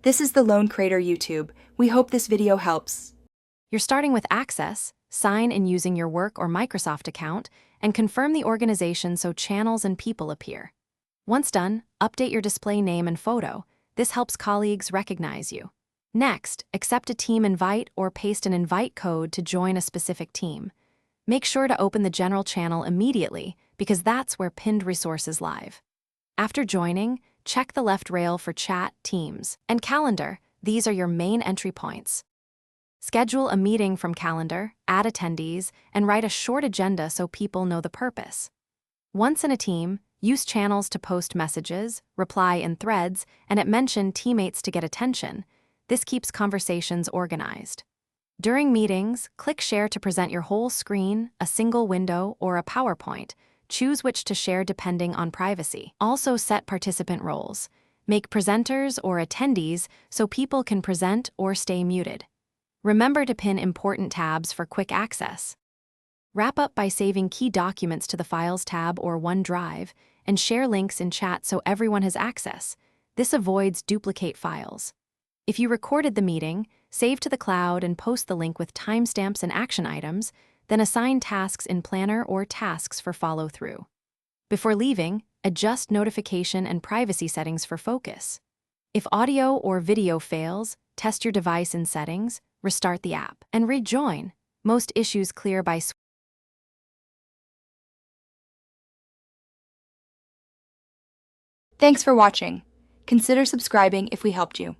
This is the Lone Creator YouTube. We hope this video helps. You're starting with Access, sign in using your work or Microsoft account, and confirm the organization so channels and people appear. Once done, update your display name and photo. This helps colleagues recognize you. Next, accept a team invite or paste an invite code to join a specific team. Make sure to open the general channel immediately because that's where pinned resources live. After joining, check the left rail for chat, teams, and calendar. These are your main entry points. Schedule a meeting from calendar, add attendees, and write a short agenda so people know the purpose. Once in a team, use channels to post messages, reply in threads, and mention teammates to get attention. This keeps conversations organized. During meetings, click Share to present your whole screen, a single window, or a PowerPoint. Choose which to share depending on privacy. Also set participant roles. Make presenters or attendees so people can present or stay muted. Remember to pin important tabs for quick access. Wrap up by saving key documents to the Files tab or OneDrive, and share links in chat so everyone has access. This avoids duplicate files. If you recorded the meeting, save to the cloud and post the link with timestamps and action items, then assign tasks in Planner or Tasks for follow-through. Before leaving, adjust notification and privacy settings for focus. If audio or video fails, test your device in Settings, restart the app, and rejoin. Most issues clear by Thanks for watching. Consider subscribing if we helped you.